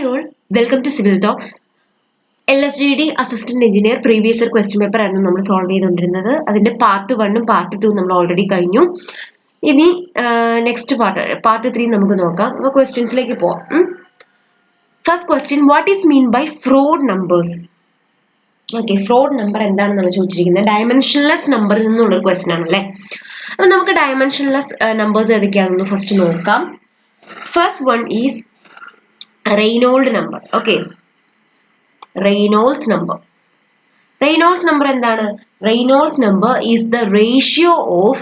all, welcome to Civil Talks. LSGD Assistant Engineer previous year question paper ആണ് നമ്മൾ solve ചെയ്തുകൊണ്ടിരുന്നത്. അതിന്റെ part 1ഉം part 2 നമ്മൾ ഓൾറെഡി കഴിഞ്ഞു. ഇനി നെക്സ്റ്റ് പാർട്ട് 3 നമുക്ക് നോക്കാം. അപ്പോൾ ക്വസ്റ്റ്യൻസിലേക്ക് പോവാം. First question, what is mean by Froude numbers? Okay, Froude number എന്താണെന്ന് നമ്മൾ ചോദിച്ചിരിക്കുന്നത്. ഡയമെൻഷൻലെസ് നമ്പറിൽ നിന്നുള്ള ഒരു ക്വസ്റ്റ്യൻ ആണല്ലേ. അപ്പോൾ നമുക്ക് ഡയമെൻഷൻലെസ് നമ്പേഴ്സ് ഏതൊക്കെയാണെന്ന് ഫസ്റ്റ് നോക്കാം. First one is Reynolds number. Okay, Reynolds number. Reynolds number എന്താണ്? Reynolds number is the ratio of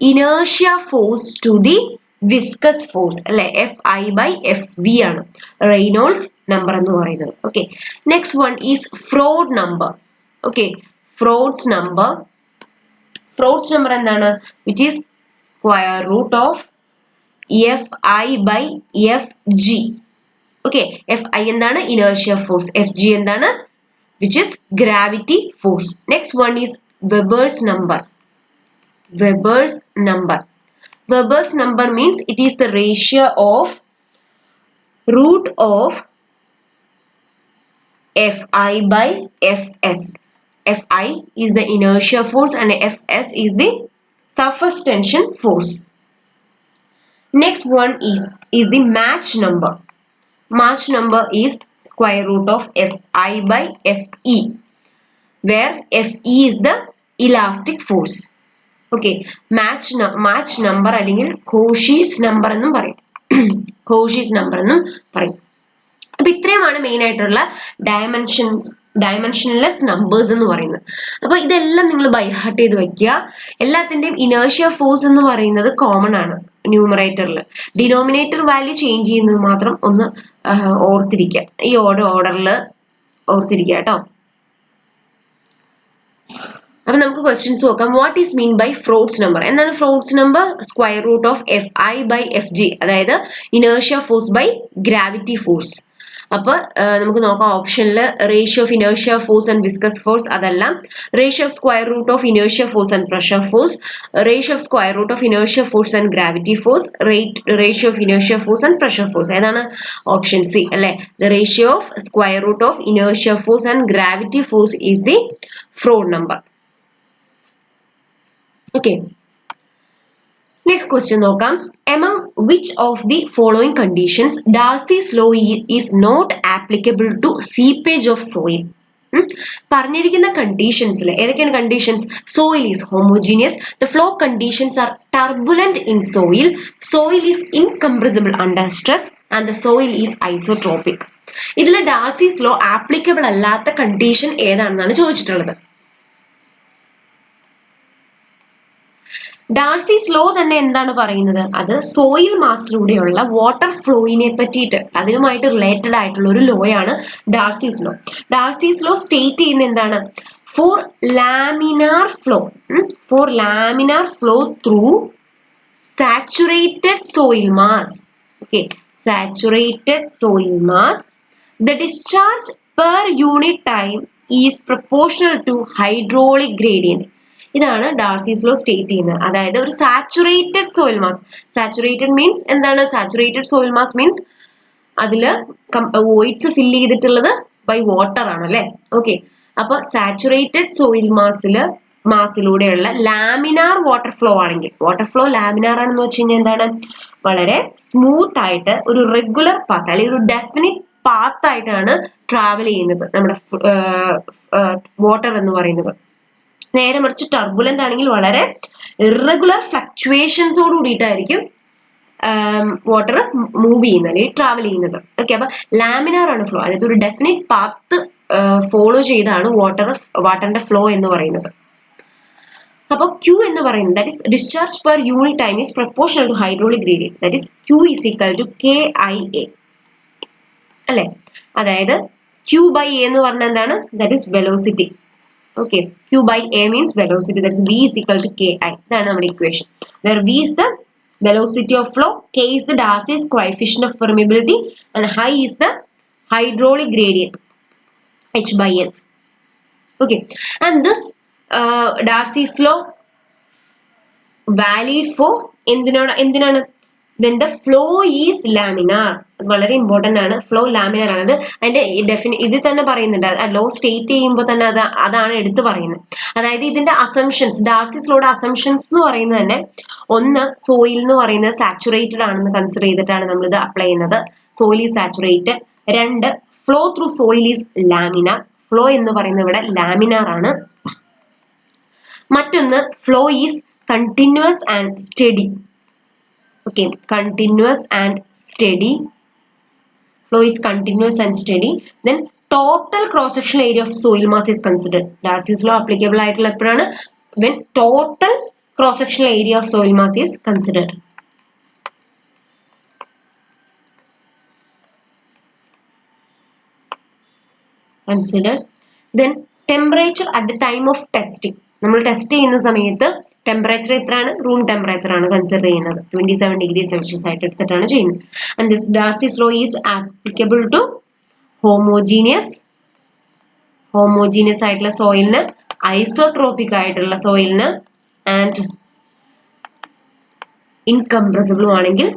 inertia force to the viscous force. അല്ലെ, Fi by Fv ആണ് Reynolds number എന്ന് പറയുന്നത്. Okay, next one is Froude number. Okay, Froude's number. Froude's number എന്താണ്? Which is square root of Fi by Fg. Okay, Fi എന്താണ്? Inertia force. Fg എന്താണ്? Which is gravity force. Next one is Weber's number. Weber's number. Weber's number means it is the ratio of root of Fi by Fs. Fi is the inertia force and Fs is the surface tension force. Next one is the Mach number. Mach number is square root of Fi by Fe, where Fe is the elastic force. Okay, Mach number അല്ലെങ്കിൽ Cauchy's number എന്നും പറയും. Cauchy's number എന്നും പറയും. അപ്പോൾ ഇത്രയുമാണ് main ആയിട്ടുള്ള dimensionless numbers എന്ന് പറയുന്നത്. അപ്പോൾ ഇതെല്ലാം നിങ്ങൾ ബൈ ഹാർട്ട് ചെയ്ത് വെക്കുക. എല്ലാത്തിൻ്റെയും ഇനേർഷ്യ ഫോഴ്സ് എന്ന് പറയുന്നത് കോമൺ ആണ് ന്യൂമറേറ്ററിൽ. ഡിനോമിനേറ്റർ വാല്യൂ ചേഞ്ച് ചെയ്യുന്നത് മാത്രം ഒന്ന് ഓർത്തിരിക്കുക. ഈ ഓർഡറിൽ ഓർത്തിരിക്കുക കേട്ടോ. അപ്പൊ നമുക്ക് ക്വസ്റ്റ്യൻസ് നോക്കാം. What is mean by Froude's number? എന്താണ് Froude's number? Square root of Fi by Fg, അതായത് inertia force by gravity force. അപ്പൊ നമുക്ക് നോക്കാം. ഓപ്ഷനിൽ ratio of inertia force and viscous force അതല്ല, ratio of square root of inertia force and pressure force, ratio of square root of inertia force and gravity force, ratio of inertia force and pressure force. ഏതാണ്? Option C അല്ലെ. The ratio of square root of inertia force and gravity force is the Froude number. Okay. Next question നോക്കാം. Among which of the following conditions Darcy's law is not applicable to seepage of soil? പറഞ്ഞിരിക്കുന്ന കണ്ടീഷൻസിൽ ഏതൊക്കെയാണ് conditions? Soil is homogeneous, the flow conditions are turbulent in soil, soil is incompressible under stress and the soil is isotropic. ഇതിൽ ഡാർസീസ് law applicable അല്ലാത്ത condition ഏതാണെന്നാണ് ചോദിച്ചിട്ടുള്ളത്. ഡാർസീസ് law തന്നെ എന്താണ് പറയുന്നത്? അത് soil മാസിലൂടെയുള്ള water ഫ്ലോയിനെ പറ്റിയിട്ട് അതിനുമായിട്ട് റിലേറ്റഡ് ആയിട്ടുള്ള ഒരു ലോയാണ് Darcy's law. Darcy's law state ചെയ്യുന്ന എന്താണ്? For laminar flow through saturated soil mass. Okay, saturated soil mass, the discharge per unit time is proportional to hydraulic gradient. ഇതാണ് ഡാർസീസ് ലോ സ്റ്റേറ്റ് ചെയ്യുന്നത്. അതായത് ഒരു saturated soil mass, saturated means എന്താണ്? Saturated soil mass means അതില് voids fill ചെയ്തിട്ടുള്ളത് by water ആണ് അല്ലെ. Okay, അപ്പൊ സാച്ചുറേറ്റഡ് സോയിൽ മാസിലൂടെയുള്ള ലാമിനാർ വാട്ടർ ഫ്ലോ ആണെങ്കിൽ, വാട്ടർ ഫ്ലോ ലാമിനാർ ആണെന്ന് വെച്ച് കഴിഞ്ഞാൽ എന്താണ്? വളരെ സ്മൂത്ത് ആയിട്ട് ഒരു റെഗുലർ പാത്ത് അല്ലെങ്കിൽ ഒരു ഡെഫിനിറ്റ് പാത്ത് ആയിട്ടാണ് ട്രാവൽ ചെയ്യുന്നത് നമ്മുടെ വാട്ടർ എന്ന് പറയുന്നത്. നേരെ മറിച്ച് ടർബുലന്റ് ആണെങ്കിൽ വളരെ ഇറഗുലർ ഫ്ലക്ച്വേഷൻസോട് കൂടിയിട്ടായിരിക്കും വാട്ടർ മൂവ് ചെയ്യുന്നത് അല്ലെങ്കിൽ ട്രാവൽ ചെയ്യുന്നത്. ഓക്കെ, അപ്പൊ ലാമിനാർ ആണ് ഫ്ലോ, അതായത് ഒരു ഡെഫിനിറ്റ് പാത്ത് ഫോളോ ചെയ്താണ് വാട്ടറിന്റെ ഫ്ലോ എന്ന് പറയുന്നത്. അപ്പൊ Q എന്ന് പറയുന്നത് that is discharge per unit time is proportional to hydraulic gradient, that is Q is equal to KIA അല്ലെ. അതായത് Q by A എന്ന് പറഞ്ഞാൽ എന്താണ്? That is velocity. Okay, Q by A means velocity, that is V is equal to Ki. ഇതാണ് നമ്മുടെ equation. Where V is the velocity of flow, K is the Darcy's coefficient of permeability and I is the hydraulic gradient, H by L. Okay, and this Darcy's law valid for എന്തിനാണ്? when the flow is laminar. വളരെ important ആണ്. Flow laminar ആണ്. അതിന്റെ ഇതിൽ തന്നെ പറയുന്നുണ്ട്. Law state ചെയ്യുമ്പോൾ തന്നെ അതാണ് എടുത്തു പറയുന്നത്. അതായത് ഇതിന്റെ അസംഷൻസ്, ഡാർസിസ് ലോയുടെ അസംഷൻസ് എന്ന് പറയുന്നത് തന്നെ ഒന്ന് സോയിൽ എന്ന് പറയുന്നത് സാച്ചുറേറ്റഡ് ആണെന്ന് കൺസിഡർ ചെയ്തിട്ടാണ് നമ്മൾ ഇത് അപ്ലൈ ചെയ്യുന്നത്. Soil is saturated. രണ്ട്, flow through soil is laminar. Flow എന്ന് പറയുന്നത് ഇവിടെ ലാമിനാർ ആണ്. മറ്റൊന്ന് flow is continuous and steady. Okay, continuous and steady. Flow is continuous and steady. Then total cross-sectional area of soil mass is considered. Darcy's law applicable ആയിട്ടുള്ള എപ്പോഴാണ്? When total cross-sectional area of soil mass is considered. Then temperature at the time of testing. നമ്മൾ test ചെയ്യുന്ന സമയത്ത് temperature എത്രയാണ്? Room temperature ആണ് consider ചെയ്യുന്നത്. 27 degree Celsius ആയിട്ട് എടുത്തിട്ടാണ് ചെയ്യുന്നത്. And this Darcy's law is applicable to homogeneous ആയിട്ടുള്ള സോയിലിന്, ഐസോട്രോപിക് ആയിട്ടുള്ള സോയിലിന്, ആൻഡ് ഇൻകംപ്രസിബിളും ആണെങ്കിൽ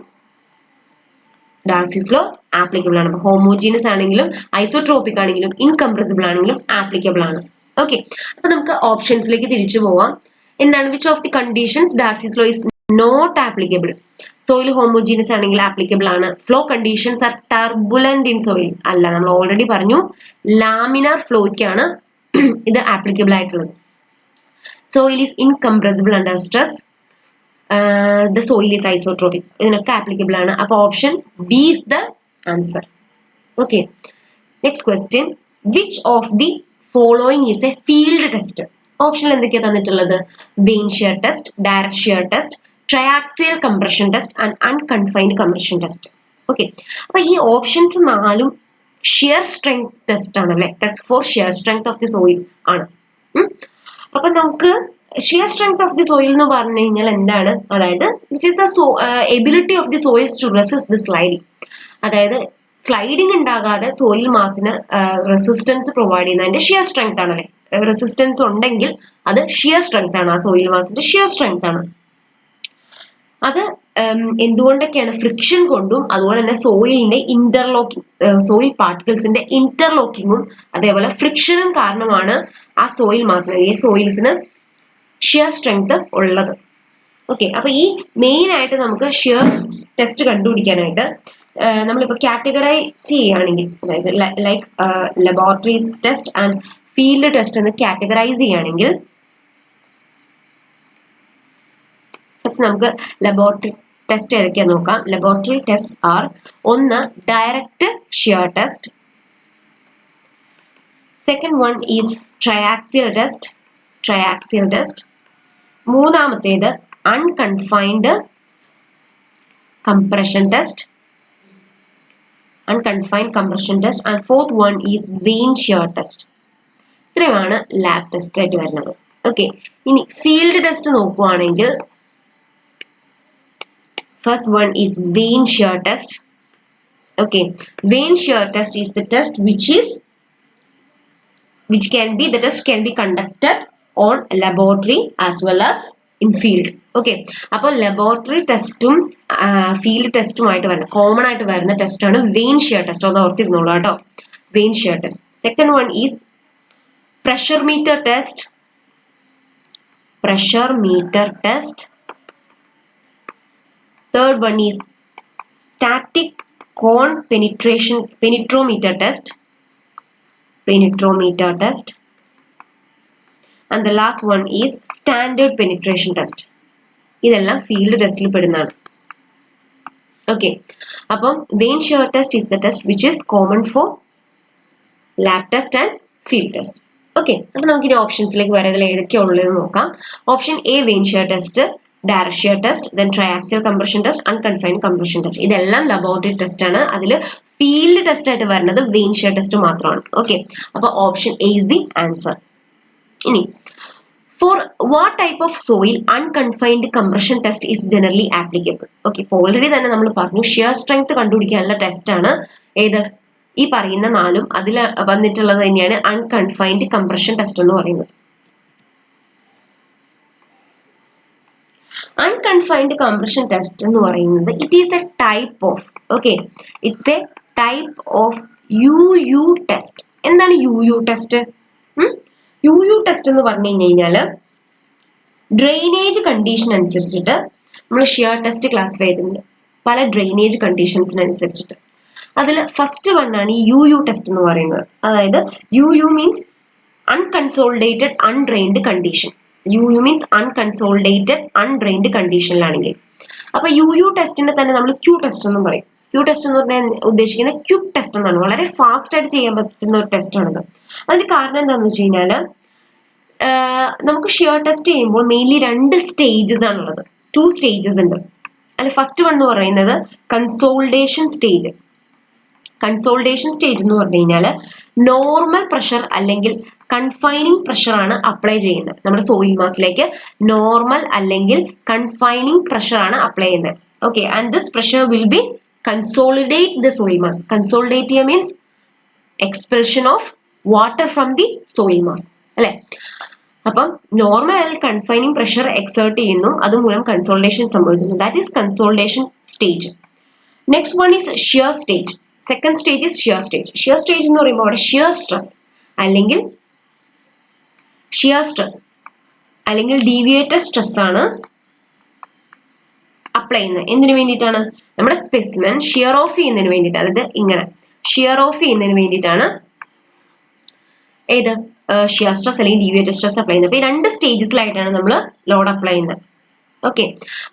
ഡാർസിസ് ലോ ആപ്ലിക്കബിൾ ആണ്. ഹോമോജീനിയസ് ആണെങ്കിലും ഐസോട്രോപിക് ആണെങ്കിലും ഇൻകംപ്രസിബിൾ ആണെങ്കിലും ആപ്ലിക്കബിൾ ആണ്. ഓക്കെ, അപ്പൊ നമുക്ക് ഓപ്ഷൻസിലേക്ക് തിരിച്ചു പോവാം. എന്താണ്? Which of the conditions Darcy's law is not applicable? Soil homogeneous ആണെങ്കിൽ ആപ്ലിക്കബിൾ ആണ്. Flow conditions are turbulent in soil അല്ല. നമ്മൾ ഓൾറെഡി പറഞ്ഞു ലാമിനാർ ഫ്ലോയ്ക്കാണ് ഇത് ആപ്ലിക്കബിൾ ആയിട്ടുള്ളത്. Soil is incompressible under stress. The soil is isotropic. ഇതിനൊക്കെ ആപ്ലിക്കബിൾ ആണ്. അപ്പൊ option B is the answer. Okay, next question. Which of the following is a field test? ഓപ്ഷനിൽ എന്തൊക്കെയാണ് തന്നിട്ടുള്ളത്? Vane shear test, direct shear test, triaxial compression test and unconfined compression test. Okay, അപ്പൊ ഈ options നാലും shear strength test ആണല്ലേ? Test for shear strength of the soil ആണ്. അപ്പൊ നമുക്ക് shear strength of the soil എന്ന് പറഞ്ഞു കഴിഞ്ഞാൽ എന്താണ്? അതായത് which is the ability of the soils to resist the sliding. അതായത് സ്ലൈഡിങ് ഉണ്ടാകാതെ സോയിൽ മാസിന് റെസിസ്റ്റൻസ് പ്രൊവൈഡ് ചെയ്യുന്നതിന്റെ ഷിയർ സ്ട്രെങ്ത് ആണല്ലേ? റെസിസ്റ്റൻസ് ഉണ്ടെങ്കിൽ അത് ഷിയർ സ്ട്രെങ്ത് ആണ്. ആ സോയിൽ മാസിന്റെ ഷിയർ സ്ട്രെങ്ത് ആണ്. അത് എന്തുകൊണ്ടൊക്കെയാണ്? ഫ്രിക്ഷൻ കൊണ്ടും അതുപോലെ തന്നെ സോയിലിന്റെ ഇന്റർലോക്കിംഗ്, സോയിൽ പാർട്ടിക്കിൾസിന്റെ ഇന്റർലോക്കിങ്ങും അതേപോലെ ഫ്രിക്ഷനും കാരണമാണ് ആ സോയിൽ മാസിന്, ഈ സോയിൽസിന് ഷിയർ സ്ട്രെങ്ത് ഉള്ളത്. ഓക്കെ, അപ്പൊ ഈ മെയിൻ ആയിട്ട് നമുക്ക് ഷിയർ ടെസ്റ്റ് കണ്ടുപിടിക്കാനായിട്ട് നമ്മളിപ്പോ കാറ്റഗറൈസ് ചെയ്യുകയാണെങ്കിൽ, അതായത് like laboratory test and field test എന്ന് കാറ്റഗറൈസ് ചെയ്യുകയാണെങ്കിൽ ഫസ്റ്റ് നമുക്ക് ലബോറട്ടറി ടെസ്റ്റ് ഏതൊക്കെയാ നോക്കാം. ലബോറട്ടറി ടെസ്റ്റ് ആർ: ഒന്ന് direct shear test, second one is triaxial test, മൂന്നാമത്തേത് unconfined compression test, and fourth one is vein shear test. ഇത്രയുമാണ് lab test ആയിട്ട് വരുന്നത്. ഓക്കെ, ഇനി ഫീൽഡ് ടെസ്റ്റ് നോക്കുവാണെങ്കിൽ first one is vein shear test. Okay, vein shear test is the test which can be conducted on laboratory as well as in field. Okay, അപ്പോൾ laboratory ടെസ്റ്റും field ടെസ്റ്റുമായിട്ട് വരുന്ന common ആയിട്ട് വരുന്ന test ആണ് vein shear test. അത് ഓർത്തിരുന്നോളൂ കേട്ടോ, vane shear test. Second one is pressure meter test. Third one is static cone penetrometer test. And the last one is standard penetration test. ഇതെല്ലാം field ടെസ്റ്റിൽ പെടുന്നതാണ്. ഓക്കെ, അപ്പം vane shear test is the test which is common for lab test and field test. Okay, അപ്പൊ നമുക്ക് ഇനി ഓപ്ഷൻസിലേക്ക് വരാം. ഇതിൽ ഏതൊക്കെയാണ് ഉള്ളതെന്ന് നോക്കാം. Option A vane shear test, direct shear test, then triaxial compression test, unconfined compression test. ഇതെല്ലാം ലബോറട്ടറി ടെസ്റ്റ് ആണ്. അതിൽ ഫീൽഡ് ടെസ്റ്റ് ആയിട്ട് വരുന്നത് വെയിൻ ഷിയർ ടെസ്റ്റ് മാത്രമാണ്. ഓക്കെ, അപ്പൊ option A is the answer. ഇനി for what type of soil unconfined compression test is generally applicable? Okay, already തന്നെ നമ്മൾ പറഞ്ഞു ഷിയർ സ്ട്രെങ്ത് കണ്ടുപിടിക്കാനുള്ള ടെസ്റ്റ് ആണ് ഏത്? ഈ പറയുന്ന നാലും അതിൽ വന്നിട്ടുള്ളത് തന്നെയാണ് അൺകൺഫൈൻഡ് കംപ്രഷൻ ടെസ്റ്റ് എന്ന് പറയുന്നത്. അൺകൺഫൈൻഡ് കംപ്രഷൻ ടെസ്റ്റ് എന്ന് പറയുന്നത് it is a type of it's a type of U test. എന്താണ് യു ടെസ്റ്റ്? യു ടെസ്റ്റ് എന്ന് പറഞ്ഞു കഴിഞ്ഞാൽ ഡ്രെയിനേജ് കണ്ടീഷൻ അനുസരിച്ചിട്ട് നമ്മൾ ഷിയർ ടെസ്റ്റ് ക്ലാസിഫൈ ചെയ്തിട്ടുണ്ട്, പല ഡ്രെയിനേജ് കണ്ടീഷൻസിനനുസരിച്ചിട്ട്. അതിൽ ഫസ്റ്റ് വണ്ണാണ് ഈ യു ടെസ്റ്റ് എന്ന് പറയുന്നത്. അതായത് U means unconsolidated undrained condition. U means unconsolidated undrained കണ്ടീഷനിലാണെങ്കിൽ. അപ്പൊ യു ടെസ്റ്റിനെ തന്നെ നമ്മൾ ക്യൂ ടെസ്റ്റ് എന്നും പറയും. ക്യൂ ടെസ്റ്റ് എന്ന് പറഞ്ഞാൽ ഉദ്ദേശിക്കുന്നത് ക്യുക്ക് ടെസ്റ്റ് എന്നാണ്. വളരെ ഫാസ്റ്റ് ആയിട്ട് ചെയ്യാൻ പറ്റുന്ന ഒരു ടെസ്റ്റ് ആണത്. അതിന് കാരണം എന്താണെന്ന് വെച്ച് കഴിഞ്ഞാൽ നമുക്ക് ഷിയർ ടെസ്റ്റ് ചെയ്യുമ്പോൾ മെയിൻലി 2 സ്റ്റേജസ് ആണുള്ളത്. 2 സ്റ്റേജസ് ഉണ്ട്. അതിൽ ഫസ്റ്റ് വൺ എന്ന് പറയുന്നത് കൺസോളിഡേഷൻ സ്റ്റേജ്. കൺസോളിഡേഷൻ സ്റ്റേജ് എന്ന് പറഞ്ഞു കഴിഞ്ഞാൽ നോർമൽ പ്രഷർ അല്ലെങ്കിൽ കൺഫൈനിങ് പ്രഷർ ആണ് അപ്ലൈ ചെയ്യുന്നത്. നമ്മുടെ സോയിൽ മാസിലേക്ക് നോർമൽ അല്ലെങ്കിൽ കൺഫൈനിങ് പ്രഷർ ആണ് അപ്ലൈ ചെയ്യുന്നത്. Okay, and this pressure will be consolidate the soil mass. Consolidate means expulsion of water from the soil mass, അല്ലെ? അപ്പം നോർമൽ അല്ലെങ്കിൽ കൺഫൈനിങ് പ്രഷർ എക്സേർട്ട് ചെയ്യുന്നു, അതുമൂലം കൺസോളിഡേഷൻ സംഭവിക്കുന്നു. That is consolidation stage. Next one is shear stage. Second stage is shear stage. Shear stage എന്ന് പറയുമ്പോൾ അവിടെ shear stress അല്ലെങ്കിൽ ഡീവിയേറ്റഡ് സ്ട്രെസ് ആണ് അപ്ലൈ ചെയ്യുന്നത്. എന്തിനു വേണ്ടിയിട്ടാണ്? നമ്മുടെ സ്പെസിമെൻ ഷിയർ ഓഫ് ചെയ്യുന്നതിന് വേണ്ടിയിട്ട്. അതായത് ഇങ്ങനെ ഷിയർ ഓഫ് ചെയ്യുന്നതിന് വേണ്ടിയിട്ടാണ് ഏത് ഷിയർ സ്ട്രെസ് അല്ലെങ്കിൽ ഡീവിയേറ്റഡ് സ്ട്രെസ് അപ്ലൈ ചെയ്യുന്നത്. അപ്പൊ ഈ 2 സ്റ്റേജസിലായിട്ടാണ് നമ്മൾ ലോഡ് അപ്ലൈ ചെയ്യുന്നത്. ഓക്കെ,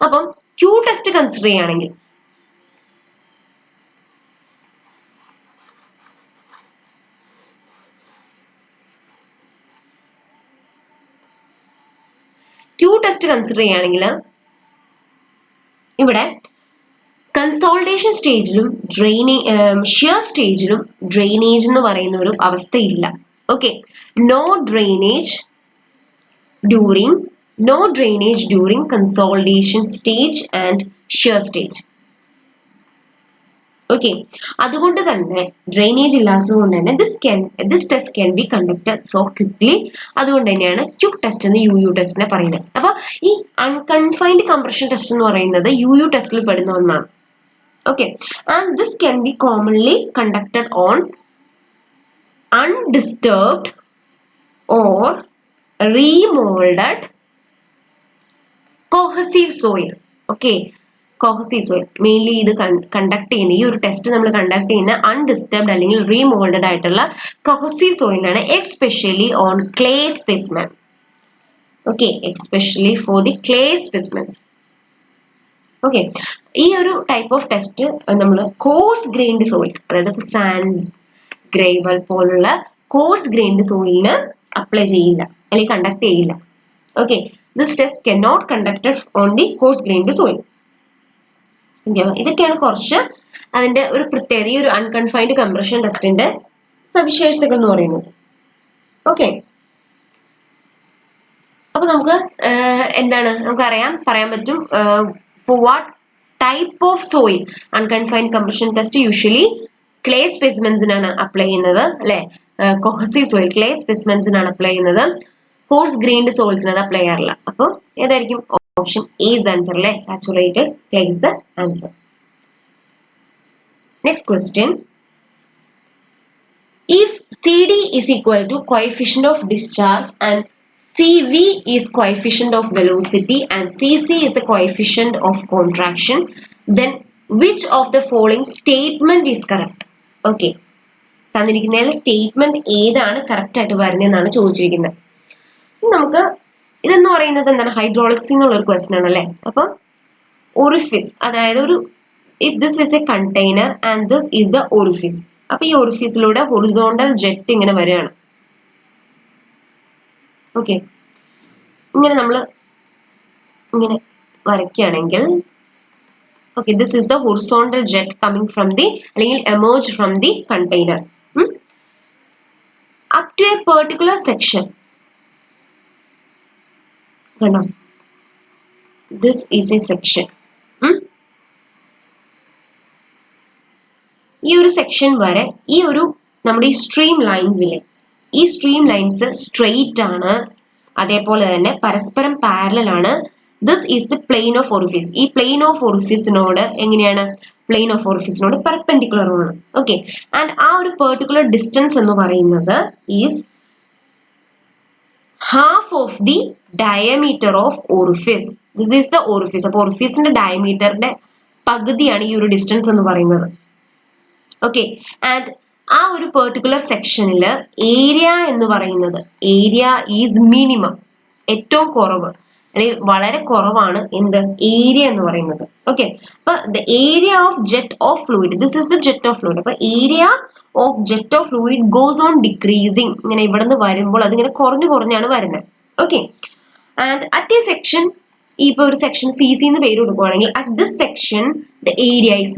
അപ്പം ക്യൂ ടെസ്റ്റ് കൺസിഡർ ചെയ്യുകയാണെങ്കിൽ ഇവിടെ കൺസോളിഡേഷൻ സ്റ്റേജിലും ഷിയർ സ്റ്റേജിലും ഡ്രെയിനേജ് എന്ന് പറയുന്ന ഒരു അവസ്ഥയില്ല. Okay, no drainage during consolidation stage and shear stage. Okay, അതുകൊണ്ട് തന്നെ ഡ്രെയിനേജ് ഇല്ലാത്തത് കൊണ്ട് തന്നെ this test can be conducted so quickly. അതുകൊണ്ട് തന്നെയാണ് ക്യുക്ക് ടെസ്റ്റ് എന്ന് യു ടെസ്റ്റിനെ പറയുന്നത്. അപ്പൊ ഈ അൺകൺഫൈൻഡ് കംപ്രഷൻ ടെസ്റ്റ് എന്ന് പറയുന്നത് യു ടെസ്റ്റിൽ പെടുന്ന ഒന്നാണ്. Okay, and this can be commonly conducted on undisturbed or remolded cohesive soil. Okay, cohesive soil mainly ഇത് കണ്ടക്ട് ചെയ്യുന്ന ഈ ഒരു ടെസ്റ്റ് നമ്മൾ കണ്ടക്ട് ചെയ്യുന്ന അൺഡിസ്റ്റർബ്ഡ് അല്ലെങ്കിൽ റീമോൾഡഡ് ആയിട്ടുള്ള cohesive soil ആണ്, especially on clay specimen. Okay, especially for the clay specimens. Okay, ഈ ഒരു ടൈപ്പ് ഓഫ് ടെസ്റ്റ് നമ്മൾ കോഴ്സ് ഗ്രെയിൻഡ് സോയിൽസ്, അതായത് സാൻഡ്, ഗ്രേവൽ പോലുള്ള കോഴ്സ് ഗ്രെയിൻഡ് സോയിലിന് അപ്ലൈ ചെയ്യില്ല അല്ലെങ്കിൽ കണ്ടക്ട് ചെയ്യില്ല. Okay, this test can not conducted on the coarse grained soil. ഇതൊക്കെയാണ് കുറച്ച് അതിന്റെ ഒരു പ്രത്യേകത, ഈ ഒരു അൺകൺഫൈൻഡ് കംപ്രഷൻ ടെസ്റ്റിന്റെ സവിശേഷതകൾ എന്ന് പറയുന്നത്. ഓക്കെ, അപ്പൊ നമുക്ക് പറയാൻ പറ്റും for what type of soil unconfined compression test usually clay സ്പെസിമെൻസിനാണ് അപ്ലൈ ചെയ്യുന്നത്, അല്ലെ? കൊഹസീവ് സോയിൽ ക്ലേ സ്പെസിമെൻസിനാണ് അപ്ലൈ ചെയ്യുന്നത്, കോഴ്സ് ഗ്രെയിൻഡ് സോയിൽസിന് അത് അപ്ലൈ ചെയ്യാറില്ല. അപ്പോൾ ഏതായിരിക്കും? ഓപ്ഷൻ എ ഇസ് ആൻസർ, അല്ലെ? Saturated clay is the answer. Next question, if CD is equal to coefficient of discharge and CV is coefficient of velocity and CC is the coefficient of contraction, then which of the following statement is correct? ഓക്കെ, തന്നിരിക്കുന്നതിൽ statement ഏതാണ് correct ആയിട്ട് വരുന്നതെന്നാണ് ചോദിച്ചിരിക്കുന്നത്. നമുക്ക് ഇതെന്ന് പറയുന്നത് എന്താണ്? ഹൈഡ്രോളിക്സ് എന്നുള്ള ഒരു ക്വസ്റ്റ്യൻ ആണല്ലേ. അപ്പം ഒറിഫിസ്, അതായത് ഒരു if this is A container and this is the orifice. അപ്പൊ ഈ ഒറിഫിസിലൂടെ ഹൊറിസോണ്ടൽ ജെറ്റ് ഇങ്ങനെ വരികയാണ്. ഓക്കെ, ഇങ്ങനെ നമ്മൾ ഇങ്ങനെ വരയ്ക്കുകയാണെങ്കിൽ okay, this is the horizontal jet coming from the അല്ലെങ്കിൽ emerge from the container. Up to a particular section, this is a section. ഈ ഒരു സെക്ഷൻ വരെ ഈ ഒരു നമ്മുടെ ഈ സ്ട്രീം ലൈൻസ് ഇല്ലേ, ഈ സ്ട്രീം ലൈൻസ് സ്ട്രെയിറ്റ് ആണ്, അതേപോലെ തന്നെ പരസ്പരം പാരലൽ ആണ്, This is the plane of orifice. ഈ plane of orifice നോട് എങ്ങനെയാണ് plane of orifice നോട് perpendicular ആണ്. Okay. And ആ ഒരു particular distance എന്ന് പറയുന്നത് is half of the diameter of orifice. This is the orifice. അപ്പോൾ orificeന്റെ diameterന്റെ പകുതിയാണ് ഈ ഒരു distance എന്ന് പറയുന്നത്. Okay. And ആ ഒരു particular sectionൽ area എന്ന് പറയുന്നത് area is minimum. ഏറ്റവും കുറവ് അല്ലെങ്കിൽ വളരെ കുറവാണ് എന്ത് ഏരിയ എന്ന് പറയുന്നത്. ഓക്കെ, അപ്പൊ the area of jet of fluid, this is the jet of fluid. അപ്പൊ area of jet of fluid goes on decreasing. ഇങ്ങനെ ഇവിടെ നിന്ന് വരുമ്പോൾ അതിങ്ങനെ കുറഞ്ഞാണ് വരുന്നത്. Okay, and at A section, ഇപ്പൊ ഒരു സെക്ഷൻ സി സി എന്ന് പേര് കൊടുക്കുകയാണെങ്കിൽ at this section the area is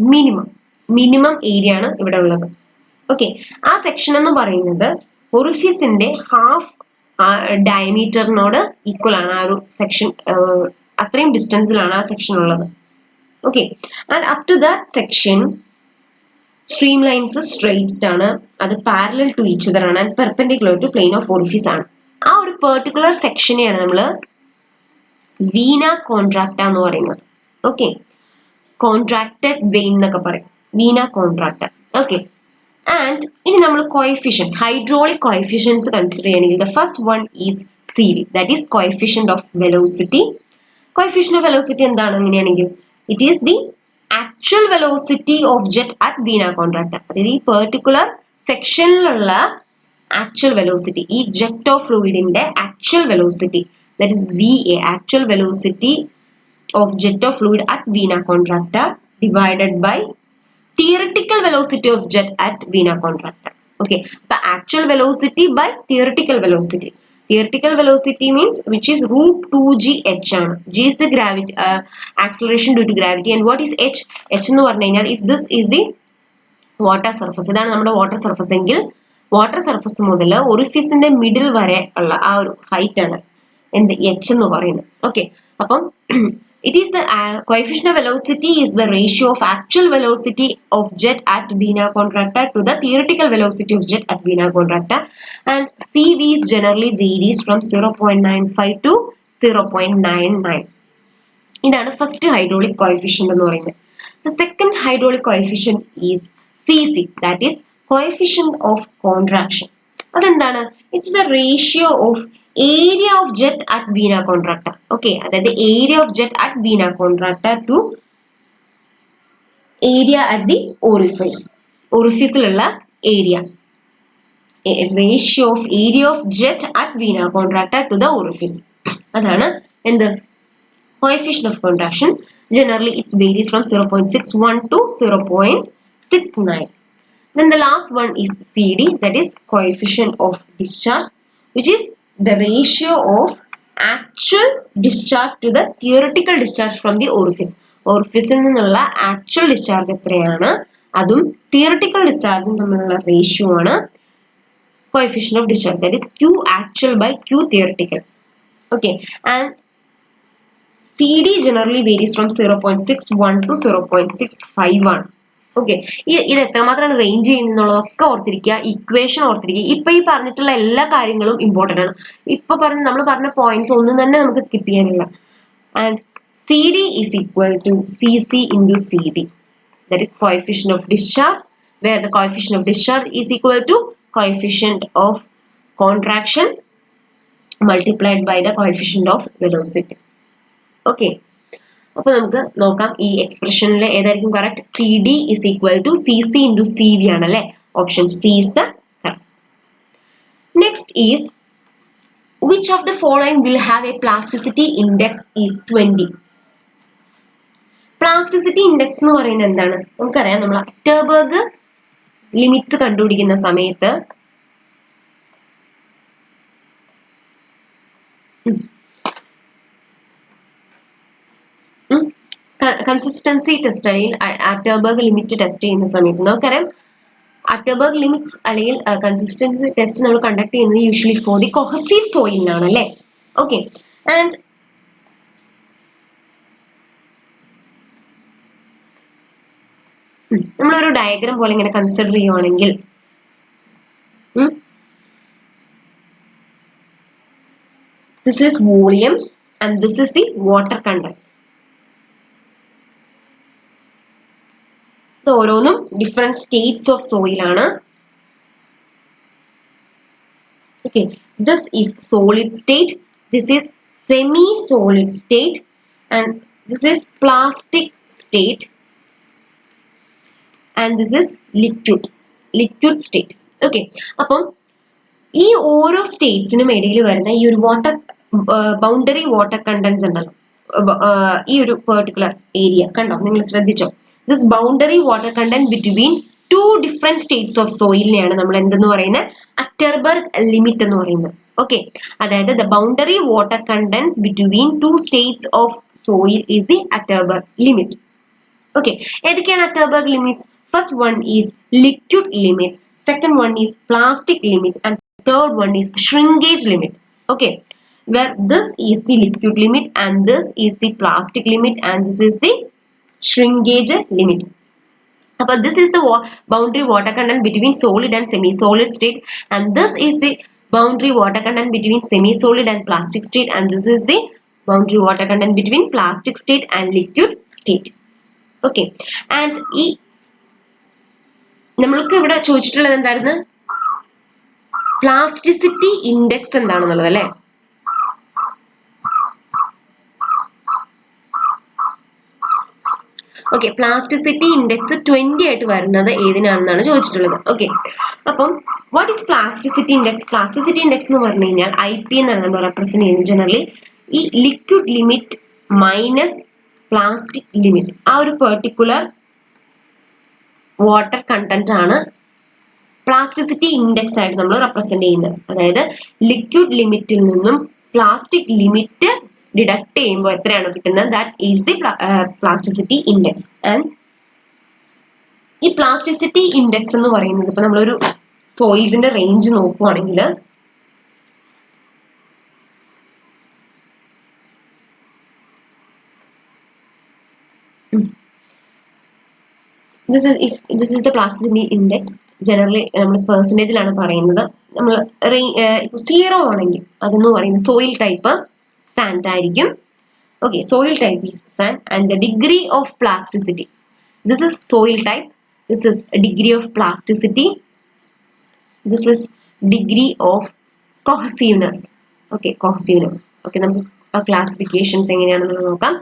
minimum area ആണ് ഇവിടെ ഉള്ളത്. ഓക്കെ, ആ സെക്ഷൻ എന്ന് പറയുന്നത് ഒറിഫിസിന്റെ ഹാഫ് ഡയമീറ്ററിനോട് ഈക്വൽ ആണ് ആ ഒരു സെക്ഷൻ. അത്രയും ഡിസ്റ്റൻസിലാണ് ആ സെക്ഷൻ ഉള്ളത്. Okay, and up to that section stream lines straight ആണ്, അത് പാരലൽ ടു ഈച്ച് അതർ ആണ്, and perpendicular to plane of orifice ആണ്. ആ ഒരു പെർട്ടിക്കുലർ സെക്ഷനെയാണ് നമ്മൾ വീന കോൺട്രാക്ട എന്ന് പറയുന്നത്. ഓക്കെ, കോൺട്രാക്റ്റഡ് വെയിൻ എന്നൊക്കെ പറയും, വീന കോൺട്രാക്ട. ഓക്കെ, ആൻഡ് ഇനി നമ്മൾ കോഎഫിഷ്യൻസ്, ഹൈഡ്രോളിക് കോഎഫിഷ്യൻസ് കൺസിഡർ ചെയ്യണമെങ്കിൽ the first one is C V, that is coefficient of velocity. Coefficient of velocity എന്താണ് അങ്ങനെയാണെങ്കിൽ it is the actual velocity of jet at vena contracta. അതായത് ഈ particular സെക്ഷനിലുള്ള actual velocity, ഈ jet of ഫ്ലൂയിഡിന്റെ actual velocity, that is V A, actual velocity of jet of fluid at vena contracta divided by theoretical velocity of jet at Vena contracta. Okay, the actual velocity by theoretical velocity. Theoretical velocity means which is root 2g h ആണ്. G is the gravity acceleration due to gravity, and what is h? H എന്ന് പറഞ്ഞു കഴിഞ്ഞാൽ if this is the water surface, ഇതാണ് നമ്മുടെ water surface എങ്കിൽ water surface മുതൽ ഒറിഫിസിന്റെ middle വരെ ഉള്ള ആ ഒരു ഹൈറ്റ് ആണ് എന്ത് h എന്ന് പറയുന്നത്. ഓക്കെ, അപ്പം it is the coefficient of velocity is the ratio of actual velocity of jet at Vena contracta to the theoretical velocity of jet at Vena contracta, and CV is generally varies from 0.95 to 0.99. ഇതാണ് first hydraulic coefficient എന്ന് പറയുന്നത്. The second hydraulic coefficient is CC, that is coefficient of contraction. അതെന്താണ്? It's the ratio of area of jet at Vena contracta. Okay, അതായത് area of jet at Vena contracta to area at the orifice. ഒറിഫിസിലുള്ള area, ratio of area of jet at Vena contracta to the orifice. അതാണ് എന്ത് coefficient of contraction. Generally it varies from 0.61 to 0.69. Then the last one is CD, that is coefficient of discharge, which is the ratio of actual discharge to the theoretical discharge from the orifice. Orifice നിന്നുള്ള actual discharge എത്രയാണ്, അതും theoretical discharge തമ്മിലുള്ള ratio ആണ് coefficient of discharge, that is Q actual by Q theoretical. Okay, and CD generally varies from 0.61 to 0.651. Okay, ഇത് എത്രമാത്രമാണ് range ചെയ്യുന്നതൊക്കെ ഓർത്തിരിക്കുക, equation ഓർത്തിരിക്കുക. ഇപ്പൊ ഈ പറഞ്ഞിട്ടുള്ള എല്ലാ കാര്യങ്ങളും ഇമ്പോർട്ടൻ്റ് ആണ്. ഇപ്പൊ നമ്മൾ പറഞ്ഞ പോയിന്റ്സ് ഒന്നും തന്നെ നമുക്ക് സ്കിപ്പ് ചെയ്യാനില്ല. And C D is equal to C C into C D, that is coefficient of discharge, where the coefficient of discharge is equal to coefficient of contraction multiplied by the coefficient of velocity. Okay, അപ്പൊ നമുക്ക് നോക്കാം ഈ എക്സ്പ്രഷനിൽ ഏതായിരിക്കും correct. C D is equal to C C into C V ആണല്ലേ, option C is the correct. Next is which of the following will have A plasticity index is 20. Plasticity index എന്ന് പറയുന്നത് എന്താണ്? നമുക്കറിയാം, നമ്മൾ അറ്റർബർഗ് ലിമിറ്റ്സ് കണ്ടുപിടിക്കുന്ന സമയത്ത് consistency test അല്ലെങ്കിൽ അറ്റർബർഗ് limit test ചെയ്യുന്ന സമയത്ത് നമുക്കറിയാം, അറ്റർബർഗ് ലിമിറ്റ്സ് അല്ലെങ്കിൽ കൺസിസ്റ്റൻസി ടെസ്റ്റ് നമ്മൾ കണ്ടക്ട് ചെയ്യുന്നത് യൂഷ്വലി ഫോർ ദി കൊഹസീവ് സോയിലിനാണ് അല്ലേ. ഓക്കെ, ആൻഡ് നമ്മളൊരു ഡയഗ്രാം പോലെ ഇങ്ങനെ കൺസിഡർ ചെയ്യുവാണെങ്കിൽ this is volume and this is the water content. ഇത് ഓരോന്നും different states of soil ആണ്. Okay, this is solid state, this is semi-solid state, and this is plastic state, and this is liquid state. Okay, അപ്പം ഈ ഓരോ സ്റ്റേറ്റ്സിനും ഇടയിൽ വരുന്ന ഈ ഒരു വാട്ടർ ബൗണ്ടറി വാട്ടർ കണ്ടൻസ് ഉണ്ടല്ലോ, ഈ ഒരു പെർട്ടിക്കുലർ ഏരിയ കണ്ടോ, നിങ്ങൾ ശ്രദ്ധിച്ചോ? This boundary water content between two different states of സോയിലിനെയാണ് നമ്മൾ എന്തെന്ന് പറയുന്നത്, അറ്റർബർഗ് ലിമിറ്റ് എന്ന് പറയുന്നത്. ഓക്കെ, അതായത് the boundary water contents between two states of soil is the Atterberg limit. Okay, ഏതൊക്കെയാണ് Atterberg limits? First one is liquid limit, second one is plastic limit, and third one is shrinkage limit. Okay, where this is the liquid limit and this is the plastic limit and this is the shrinkage limit. But this is the boundary water content between solid and semi-solid state, and this is the boundary water content between semi-solid and plastic state, and this is the boundary water content between plastic state and liquid state. Okay, and നമ്മൾക്ക് ഇവിടെ ചോദിച്ചിട്ടുള്ളത് എന്തായിരുന്നു? Plasticity index എന്താണെന്നുള്ളത് അല്ലേ? Okay, plasticity index 20 ആയിട്ട് വരുന്നത് ഏതിനാണെന്നാണ് ചോദിച്ചിട്ടുള്ളത്. Okay, അപ്പം what is plasticity index? Plasticity index എന്ന് പറഞ്ഞു കഴിഞ്ഞാൽ IP എന്നാണ് നമ്മൾ റെപ്രസെന്റ് ചെയ്യുന്നത് ജനറലി. ഈ liquid limit minus plastic limit, ആ ഒരു പെർട്ടിക്കുലർ വാട്ടർ കണ്ടന്റ് ആണ് പ്ലാസ്റ്റിസിറ്റി ഇൻഡെക്സ് ആയിട്ട് നമ്മൾ റെപ്രസെന്റ് ചെയ്യുന്നത്. അതായത് ലിക്വിഡ് ലിമിറ്റിൽ നിന്നും പ്ലാസ്റ്റിക് ലിമിറ്റ് ഡിഡക്ട് ചെയ്യുമ്പോൾ എത്രയാണ് കിട്ടുന്നത്, that is the plasticity index. And ഈ പ്ലാസ്റ്റിസിറ്റി ഇൻഡെക്സ് എന്ന് പറയുന്നത് ഇപ്പൊ നമ്മളൊരു സോയിൽസിന്റെ റേഞ്ച് നോക്കുവാണെങ്കിൽ this is the plasticity index. Generally നമ്മൾ പെർസെന്റേജിലാണ് പറയുന്നത്. നമ്മൾ ഇപ്പോൾ 0 ആണെങ്കിൽ അതെന്ന് പറയുന്നത് സോയിൽ ടൈപ്പ് സാൻഡ് ആയിരിക്കും. Okay, soil type is sand and the degree of plasticity, this is soil type, this is degree of plasticity, this is degree of cohesiveness. Okay, cohesiveness. Okay, നമുക്ക് classifications എങ്ങനെയാണെന്ന് നോക്കാം.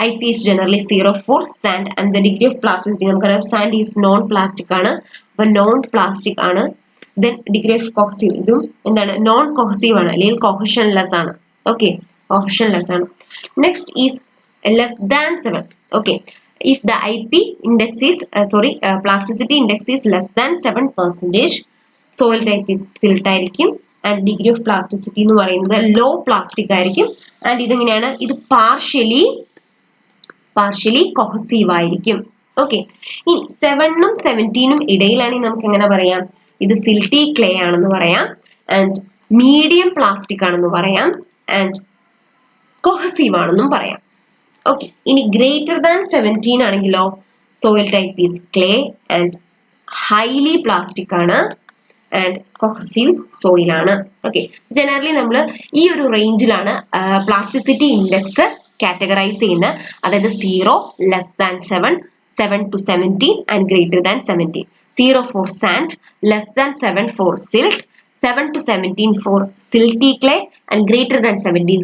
IP is generally 0 for sand and the degree of plasticity നമുക്കറിയാം sand is non plastic ആണ്, അപ്പൊ non plastic ആണ്. Then degree of cohesive, ഇതും എന്താണ്, non cohesive ആണ് അല്ലെങ്കിൽ cohesionless ആണ്. Okay, cohesionless ആണ്. Next is less than 7. Okay, if the IP index is plasticity index is less than 7%, soil type is silt ആയിരിക്കും, and degree of plasticity എന്ന് പറയുന്നത് low plastic ആയിരിക്കും. And ഇതെങ്ങനെയാണ്, ഇത് partially cohesive ആയിരിക്കും. Okay, ഈ 7-നും 17-നും ഇടയിലാണെങ്കിൽ നമുക്ക് എങ്ങനെ പറയാം, ഇത് സിൽട്ടി ക്ലേ ആണെന്ന് പറയാം, ആൻഡ് മീഡിയം പ്ലാസ്റ്റിക് ആണെന്ന് പറയാം, ആൻഡ് കൊഹസീവ് ആണെന്നും പറയാം. ഓക്കെ, ഇനി ഗ്രേറ്റർ ദാൻ 17 ആണെങ്കിലോ soil type is clay and highly plastic ആണ് ആൻഡ് കൊഹസീവ് സോയിൽ ആണ്. ഓക്കെ, ജനറലി നമ്മൾ ഈ ഒരു റേഞ്ചിലാണ് പ്ലാസ്റ്റിസിറ്റി ഇൻഡെക്സ് കാറ്റഗറൈസ് ചെയ്യുന്നത്. അതായത് 0 less than 7, 7 to 17 and greater than 17. 0 for sand, less than 7 for silt, 7 to 17 for silty clay and greater than 17